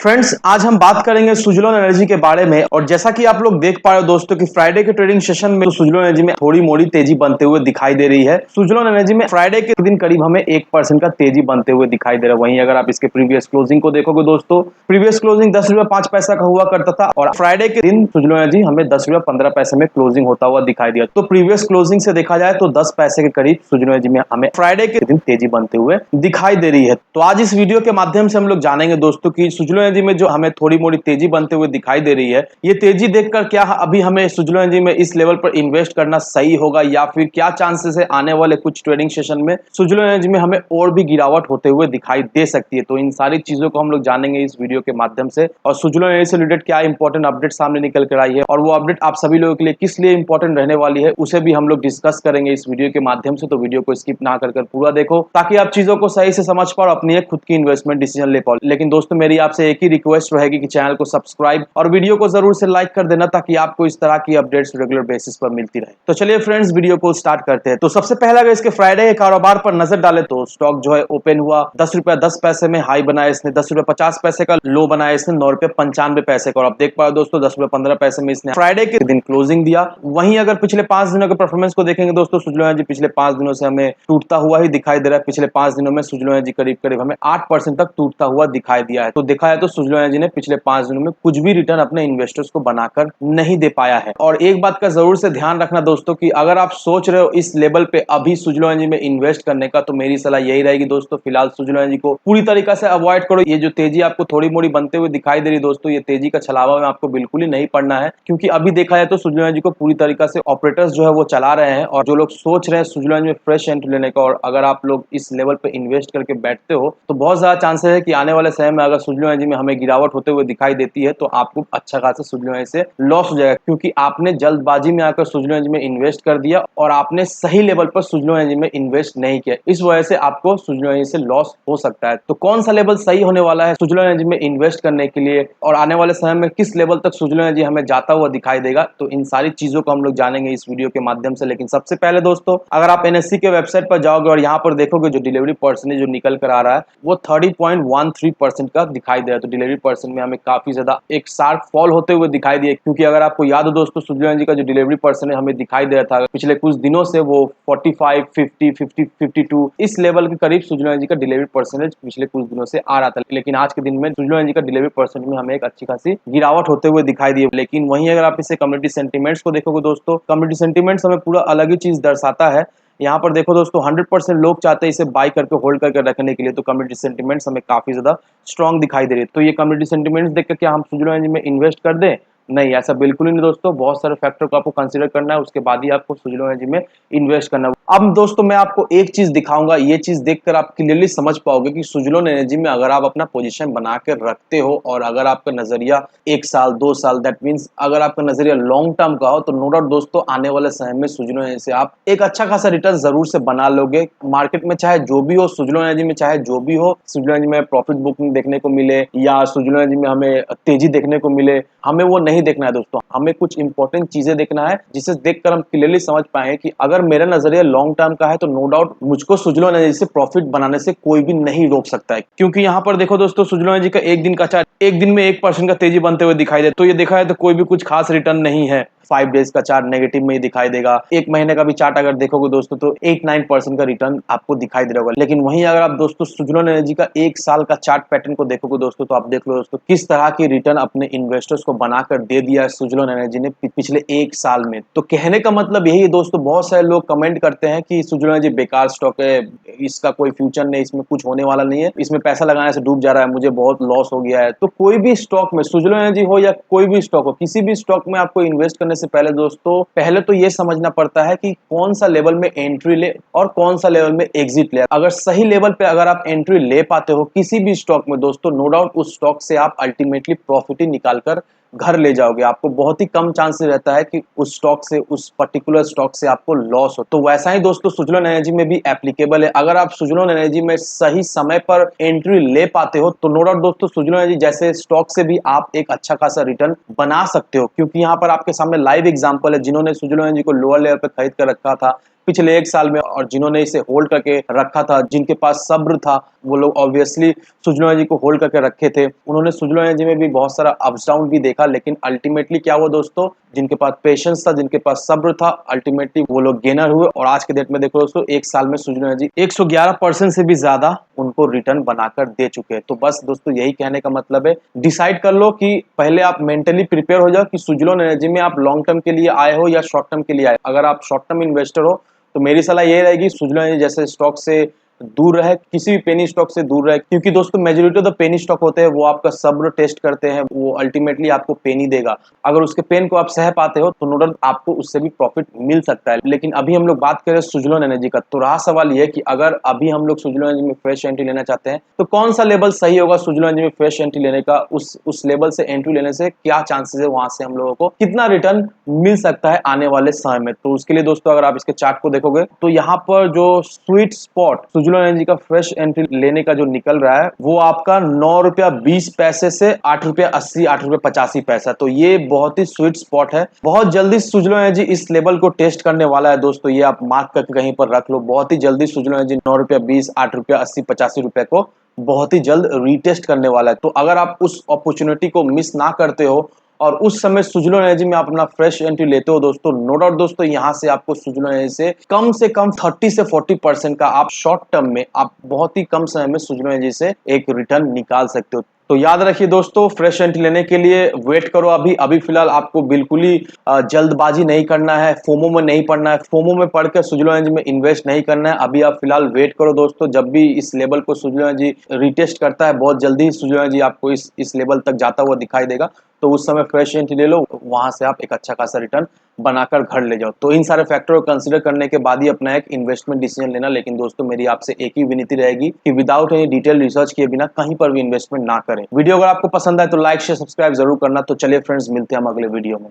Friends, आज हम बात करेंगे सुजलोन एनर्जी के बारे में। और जैसा कि आप लोग देख पा रहे हो दोस्तों कि फ्राइडे के ट्रेडिंग सेशन में सुजलोन एनर्जी में थोड़ी मोड़ी तेजी बनते हुए दिखाई दे रही है। सुजलोन एनर्जी में फ्राइडे के दिन करीब हमें 1% का तेजी बनते हुए दिखाई दे रहा है। वहीं अगर आप इसके प्रीवियस क्लोजिंग को देखोगे दोस्तों, प्रीवियस क्लोजिंग 10 रुपए 5 पैसा का हुआ करता था और फ्राइडे के दिन सुजलोन एनर्जी हमें 10 रुपए 15 पैसे में क्लोजिंग होता हुआ दिखाई दिया। तो प्रीवियस क्लोजिंग से देखा जाए तो 10 पैसे के करीब सुजलोन एनर्जी में हमें फ्राइडे के दिन तेजी बनते हुए दिखाई दे रही है। तो आज इस वीडियो के माध्यम से हम लोग जानेंगे दोस्तों की सुजलोन एनर्जी में जो हमें थोड़ी मोड़ी तेजी बनते हुए दिखाई दे रही है, ये तेजी देखकर क्या अभी हमें सुजलोन एनर्जी में इस लेवल पर इन्वेस्ट करना सही होगा या फिर क्या चांसेस है आने वाले कुछ ट्रेडिंग सेशन में सुजलोन एनर्जी में हमें और भी गिरावट होते हुए दिखाई दे सकती है। तो इन सारी चीजों को हम लोग जानेंगे इस वीडियो के माध्यम से। और सुजलोन एनर्जी से रिलेटेड क्या इंपॉर्टेंट अपडेट सामने निकल कर आई है और वो अपडेट आप सभी लोगों के लिए किस लिए इंपॉर्टेंट रहने वाली है, उसे भी हम लोग डिस्कस करेंगे इस वीडियो के माध्यम से। तो वीडियो को स्किप ना कर पूरा देखो ताकि आप चीजों को सही से समझ पाओ और अपनी एक खुद की इन्वेस्टमेंट डिसीजन ले पाओ। लेकिन दोस्तों, मेरी आपसे एक ही रिक्वेस्ट रहेगी कि चैनल को सब्सक्राइब और वीडियो को जरूर से लाइक कर देना ताकि आपको इस तरह की अपडेट्स रेगुलर बेसिस पर मिलती रहे। तो चलिए फ्रेंड्स, वीडियो को स्टार्ट करते हैं। तो सबसे पहले अगर इसके फ्राइडे के कारोबार पर नजर डाले तो स्टॉक जो है ओपन हुआ 10 रुपया 10 पैसे में, हाई बनाया इसने 10 रुपया 50 पैसे का, लो बनाया इसने 9 रुपये 95 पैसे का। और आप देख पा रहे हो दोस्तों 10 रुपये 15 पैसे में इसने फ्राइडे के दिन क्लोजिंग दिया। वहीं अगर पिछले 5 दिनों के परफॉर्मेंस को देखेंगे दोस्तों, सुजलोन एनर्जी पिछले 5 दिनों से हमें टूटता हुआ ही दिखाई दे रहा है। पिछले 5 दिनों में सुजलोन एनर्जी करीब करीब हमें 8% तक टूटता हुआ दिखाई दिया है। तो देखा है तो सुजलोन एनर्जी ने पिछले 5 दिनों में कुछ भी रिटर्न अपने इन्वेस्टर्स को बनाकर नहीं दे पाया है। और एक बात का जरूर से ध्यान रखना दोस्तों कि अगर आप सोच रहे हो इस लेवल पे अभी सुजलोन एनर्जी में इन्वेस्ट करने का, तो मेरी सलाह यही रहेगी दोस्तों, फिलहाल सुजलोन एनर्जी को पूरी तरीके से अवॉइड करो। ये जो तेजी आपको थोड़ी मोड़ी बनते हुए दिखाई दे रही दोस्तों, ये तेजी का छलावा में आपको बिल्कुल ही नहीं पड़ना है, क्योंकि अभी देखा जाए तो सुजलोन एनर्जी को पूरी तरीके से ऑपरेटर्स जो है वो चला रहे हैं। और जो लोग सोच रहे हैं सुजलोन एनर्जी में फ्रेश एंट्री लेने का, और अगर आप लोग इस लेवल पे इन्वेस्ट करके बैठते हो तो बहुत ज्यादा चांसेस है कि आने वाले समय में अगर सुजलोन एनर्जी में हमें गिरावट होते हुए दिखाई देती है तो आपको अच्छा खासा सुजलोन एनर्जी से लॉस हो जाएगा, क्योंकि आपने जल्दबाजी में आकर सुजलोन एनर्जी में इन्वेस्ट कर दिया और आपने सही लेवल पर सुजलोन एनर्जी में इन्वेस्ट नहीं किया। इस वजह से आपको सुजलोन एनर्जी से लॉस हो सकता है। तो कौन सा लेवल सही होने वाला है सुजलोन एनर्जी में इन्वेस्ट करने के लिए और आने वाले समय में किस लेवल तक सुजलोन एनर्जी हमें जाता हुआ दिखाई देगा, तो इन सारी चीजों को हम लोग जानेंगे इस वीडियो के माध्यम से। लेकिन सबसे पहले दोस्तों, अगर आप एनएससी के वेबसाइट पर जाओगे और यहाँ पर देखोगे जो डिलीवरी परसेंटेज जो निकल कर आ रहा है वो 30.13% का दिखाई दे रहा है। तो डिलीवरी परसेंट में हमें काफी ज्यादा एक शार्प फॉल होते हुए दिखाई दिए, क्योंकि अगर आपको याद हो दोस्तों, सुजलोन एनर्जी का जो डिलीवरी परसेंटेज हमें दिखाई दे रहा था पिछले कुछ दिनों से वो 45, 50, 50, 52 इस लेवल के करीब सुजलोन एनर्जी का डिलीवरी परसेंटेज पिछले कुछ दिनों से आ रहा था। लेकिन आज के दिन में सुजलोन एनर्जी का डिलीवरी परसेंटेज में हमें एक अच्छी खासी गिरावट होते हुए दिखाई दी। लेकिन वहीं अगर आप इसे कम्युनिटी सेंटीमेंट्स को देखोगे दोस्तों, कम्युनिटी सेंटीमेंट्स हमें पूरा अलग ही चीज दर्शाता है। यहाँ पर देखो दोस्तों 100% लोग चाहते हैं इसे बाय करके होल्ड करके रखने के लिए, तो कम्युनिटी सेंटीमेंट्स हमें काफी ज्यादा स्ट्रॉन्ग दिखाई दे रही है। तो ये कम्युनिटी सेंटीमेंट्स देखकर क्या हम सुजलोन एनर्जी में इन्वेस्ट कर दें? नहीं, ऐसा बिल्कुल ही नहीं दोस्तों। बहुत सारे फैक्टर को आपको कंसीडर करना है, उसके बाद ही आपको सुजलोन एनर्जी में इन्वेस्ट करना है। अब दोस्तों मैं आपको एक चीज दिखाऊंगा, ये चीज देखकर आप क्लियरली समझ पाओगे कि सुजलोन एनर्जी में अगर आप अपना पोजीशन बना के रखते हो और अगर आपका नजरिया 1 साल 2 साल, दैट मीन्स अगर आपका नजरिया लॉन्ग टर्म का हो, तो नो डाउट दोस्तों आने वाले समय में सुजलोन एनर्जी से आप एक अच्छा खासा रिटर्न जरूर से बना लोगे। मार्केट में चाहे जो भी हो, सुजलोन एनर्जी में चाहे जो भी हो, सुजलोन एनर्जी में प्रॉफिट बुकिंग देखने को मिले या सुजलोन एनर्जी में हमें तेजी देखने को मिले, हमें वो नहीं देखना है दोस्तों। हमें कुछ इंपॉर्टेंट चीजें देखना है जिसे देखकर हम क्लियरली समझ पाए कि अगर मेरा नजरिया लॉन्ग टर्म का है तो नो डाउट मुझको सुजलोन एनर्जी से प्रॉफिट बनाने से कोई भी नहीं रोक सकता है। क्योंकि यहाँ पर देखो दोस्तों, सुजलोन एनर्जी का एक दिन का चार्ट एक दिन में 1% का तेजी बनते हुए दिखाई दे, तो ये देखा है तो कोई भी कुछ खास रिटर्न नहीं है। 5 डेज का चार्ट नेगेटिव में ही दिखाई देगा। एक महीने का भी चार्ट अगर देखोगे दोस्तों तो 8-9% का रिटर्न आपको दिखाई दे रहा होगा। लेकिन वहीं अगर आप दोस्तों सुजलोन एनर्जी का 1 साल का चार्ट पैटर्न को देखोगे दोस्तों, तो आप देख लो दोस्तों किस तरह की रिटर्न अपने इन्वेस्टर्स को बनाकर दे दिया है सुजलोन एनर्जी ने पिछले 1 साल में। तो कहने का मतलब यही है दोस्तों, बहुत सारे लोग कमेंट करते हैं कि सुजलोन एनर्जी बेकार स्टॉक है, इसका कोई फ्यूचर नहीं, इसमें कुछ होने वाला नहीं है, इसमें पैसा लगाने से डूब जा रहा है, मुझे बहुत लॉस हो गया है। तो कोई भी स्टॉक में, सुजलोन एनर्जी हो या कोई भी स्टॉक हो, किसी भी स्टॉक में आपको इन्वेस्ट करने से पहले दोस्तों पहले तो ये समझना पड़ता है कि कौन सा लेवल में एंट्री ले और कौन सा लेवल में एग्जिट ले। अगर सही लेवल पे अगर आप एंट्री ले पाते हो किसी भी स्टॉक में दोस्तों, नो डाउट उस स्टॉक से आप अल्टीमेटली प्रॉफिट ही निकालकर घर ले जाओगे। आपको बहुत ही कम चांसेस रहता है कि उस स्टॉक से, उस पर्टिकुलर स्टॉक से आपको लॉस हो। तो वैसा ही दोस्तों सुजलोन एनर्जी में भी एप्लीकेबल है। अगर आप सुजलोन एनर्जी में सही समय पर एंट्री ले पाते हो तो नो डाउट दोस्तों सुजलोन एनर्जी जैसे स्टॉक से भी आप एक अच्छा खासा रिटर्न बना सकते हो, क्योंकि यहाँ पर आपके सामने लाइव एग्जांपल है जिन्होंने सुजलोन एनर्जी को लोअर लेवल पर खरीद कर रखा था, पिछले 1 साल में, और जिन्होंने इसे होल्ड करके रखा था, जिनके पास सब्र था, वो लोग ऑब्वियसली सुजलोन एनर्जी को होल्ड करके रखे थे। उन्होंने सुजलोन एनर्जी में भी बहुत सारा अप्स डाउन भी देखा, लेकिन अल्टीमेटली क्या हुआ दोस्तों, जिनके पास पेशेंस था, जिनके पास सब्र था, अल्टीमेटली वो लोग गेनर हुए। और आज के डेट में देखो दोस्तों, 1 साल में सुजलोन एनर्जी 111% से भी ज्यादा उनको रिटर्न बनाकर दे चुके हैं। तो बस दोस्तों यही कहने का मतलब है, डिसाइड कर लो कि पहले आप मेंटली प्रिपेयर हो जाओ कि सुजलोन एनर्जी में आप लॉन्ग टर्म के लिए आए हो या शॉर्ट टर्म के लिए आए। अगर आप शॉर्ट टर्म इन्वेस्टर हो तो मेरी सलाह ये रहेगी, सुजलोन एनर्जी जैसे स्टॉक से दूर रहे, किसी भी पेनी स्टॉक से दूर रहे, क्योंकि दोस्तों majority of the penny stock होते हैं वो आपका सब्र टेस्ट करते हैं, वो अल्टीमेटली आपको पेन ही देगा। अगर उसके पेन को आप सह पाते हो तो नो डाउट आपको उससे भी प्रॉफिट मिल सकता है। लेकिन अभी हम लोग बात करें सुजलोन एनर्जी का, तो रहा सवाल ये कि अगर अभी हम लोग सुजलोन एनर्जी में फ्रेश एंट्री लेना चाहते हैं तो कौन सा लेवल सही होगा सुजलोन एनर्जी में फ्रेश एंट्री लेने का, उस लेवल से एंट्री लेने से क्या चांसेस है, वहां से हम लोगों को कितना रिटर्न मिल सकता है आने वाले समय में। तो उसके लिए दोस्तों अगर आप इसके चार्ट को देखोगे तो यहाँ पर जो स्वीट स्पॉट सुजलोन एनर्जी का फ्रेश एंट्री लेने का जो निकल रहा है वो आपका 9 रुपया 20 पैसे से 8 रुपया 80, 8 रुपया 85 पैसा। तो ये बहुत ही स्वीट स्पॉट है। बहुत जल्दी सुजलोन एनर्जी इस लेवल को टेस्ट करने वाला है दोस्तों, ये आप मार्क करके कहीं पर रख लो। बहुत ही जल्दी सुजलोन एनर्जी 9 रुपया 20, 8 रुपया 80, 85 रुपए को बहुत ही जल्द रीटेस्ट करने वाला है। तो अगर आप उस अपॉर्चुनिटी को मिस ना करते हो और उस समय सुजलोन एनर्जी में आप अपना फ्रेश एंट्री लेते हो दोस्तों, नो डाउट दोस्तों यहाँ से आपको सुजलोन एनर्जी से कम 30 से 40% का आप शॉर्ट टर्म में, आप बहुत ही कम समय में सुजलोन एनर्जी से एक रिटर्न निकाल सकते हो। तो याद रखिए दोस्तों, फ्रेश एंट्री लेने के लिए वेट करो। अभी फिलहाल आपको बिल्कुल ही जल्दबाजी नहीं करना है, फोमो में नहीं पड़ना है, फोमो में पढ़कर सुजलोन एनर्जी में इन्वेस्ट नहीं करना है। अभी आप फिलहाल वेट करो दोस्तों, जब भी इस लेवल को सुजलोन एनर्जी रिटेस्ट करता है, बहुत जल्दी सुजलोन एनर्जी आपको इस लेवल तक जाता हुआ दिखाई देगा। तो उस समय फ्रेश एंट्री ले लो, वहां से आप एक अच्छा खासा रिटर्न बनाकर घर ले जाओ। तो इन सारे फैक्टर को कंसीडर करने के बाद ही अपना एक इन्वेस्टमेंट डिसीजन लेना। लेकिन दोस्तों मेरी आपसे एक ही विनती रहेगी कि विदाउट एनी डिटेल रिसर्च किए बिना कहीं पर भी इन्वेस्टमेंट ना करें। वीडियो अगर आपको पसंद आए तो लाइक शेयर सब्सक्राइब जरूर करना। तो चलिए फ्रेंड्स, मिलते हैं हम अगले वीडियो में।